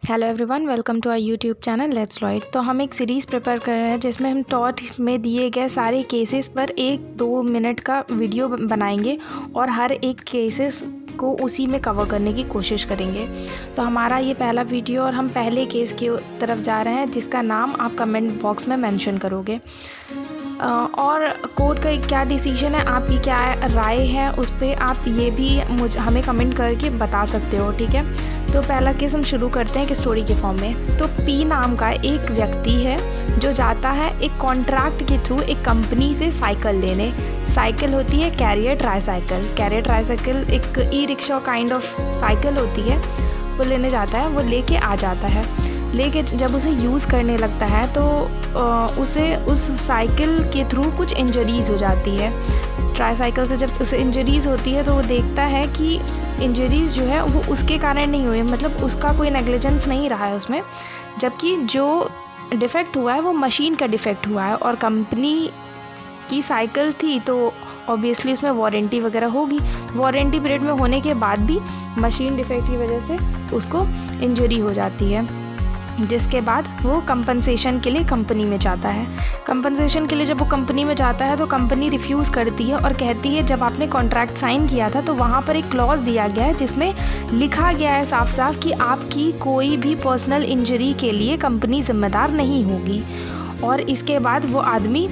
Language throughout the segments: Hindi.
Hello everyone, welcome to our YouTube channel let's law it. तो हम एक सीरीज़ प्रिपेयर कर रहे हैं जिसमें हम टॉट में दिए गए सारे केसेस पर 1-2 मिनट का वीडियो बनाएंगे और हर एक केसेस को उसी में कवर करने की कोशिश करेंगे। तो हमारा ये पहला वीडियो और हम पहले केस की तरफ जा रहे हैं जिसका नाम आप कमेंट बॉक्स में मेंशन करोगे। और कोर्ट का क्या डिसीजन है, आपकी क्या राय है उस पर आप ये भी हमें कमेंट करके बता सकते हो, ठीक है। तो पहला केस हम शुरू करते हैं एक स्टोरी के फॉर्म में। तो पी नाम का एक व्यक्ति है जो जाता है एक कॉन्ट्रैक्ट के थ्रू एक कंपनी से साइकिल लेने। साइकिल होती है कैरियर ट्राईसाइकिल। कैरियर ट्राईसाइकिल एक e rickshaw kind of cycle होती है। वो लेने जाता है, वो लेके आ जाता है। लेके जब उसे यूज़ करने लगता है तो उसे उस साइकिल के थ्रू कुछ इंजरीज़ हो जाती है। ट्राईसाइकिल से जब उसे इंजरीज़ होती है तो वो देखता है कि इंजरीज़ जो है वो उसके कारण नहीं हुई, मतलब उसका कोई नेग्लिजेंस नहीं रहा है उसमें, जबकि जो डिफ़ेक्ट हुआ है वो मशीन का डिफ़ेक्ट हुआ है। और कंपनी की साइकिल थी तो ऑब्वियसली उसमें वारंटी वगैरह होगी। वारंटी पीरियड में होने के बाद भी मशीन डिफ़ेक्ट की वजह से उसको इंजरी हो जाती है, जिसके बाद वो कंपनसेशन के लिए कंपनी में जाता है। कंपनसेशन के लिए जब वो कंपनी में जाता है तो कंपनी रिफ्यूज़ करती है और कहती है जब आपने कॉन्ट्रैक्ट साइन किया था तो वहाँ पर एक क्लॉज दिया गया है जिसमें लिखा गया है साफ साफ कि आपकी कोई भी पर्सनल इंजरी के लिए कंपनी जिम्मेदार नहीं होगी। और इसके बाद वो आदमी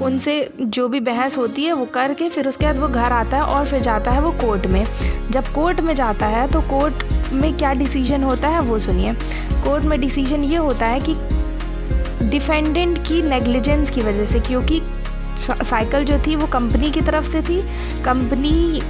उनसे जो भी बहस होती है वो करके फिर उसके बाद वो घर आता है और फिर जाता है वो कोर्ट में। जब कोर्ट में जाता है तो कोर्ट में क्या डिसीजन होता है वो सुनिए। कोर्ट में डिसीजन ये होता है कि डिफेंडेंट की नेग्लिजेंस की वजह से, क्योंकि साइकिल जो थी वो कंपनी की तरफ से थी, कंपनी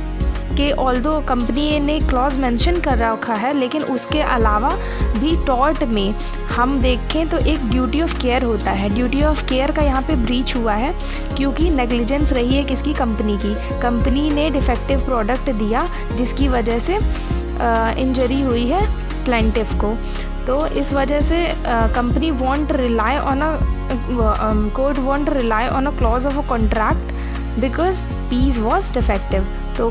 के ऑल्दो कंपनी ने क्लॉज मेंशन कर रखा है, लेकिन उसके अलावा भी टॉर्ट में हम देखें तो एक ड्यूटी ऑफ केयर होता है। ड्यूटी ऑफ केयर का यहाँ पे ब्रीच हुआ है क्योंकि नेग्लिजेंस रही है किसकी, कंपनी की। कंपनी ने डिफेक्टिव प्रोडक्ट दिया जिसकी वजह से इंजरी हुई है प्लेंटिफ को। तो इस वजह से company won't rely on court won't rely on a clause of a contract because piece was defective. तो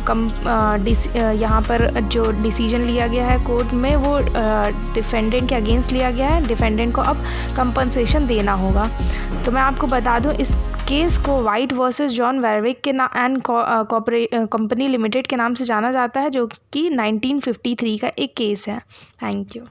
यहाँ पर जो डिसीजन लिया गया है कोर्ट में वो डिफेंडेंट के अगेंस्ट लिया गया है। डिफेंडेंट को अब कंपनसेशन देना होगा। तो मैं आपको बता दूं इस केस को वाइट वर्सेस जॉन वैरविक के एंड कंपनी लिमिटेड के नाम से जाना जाता है, जो कि 1953 का एक केस है। Thank you.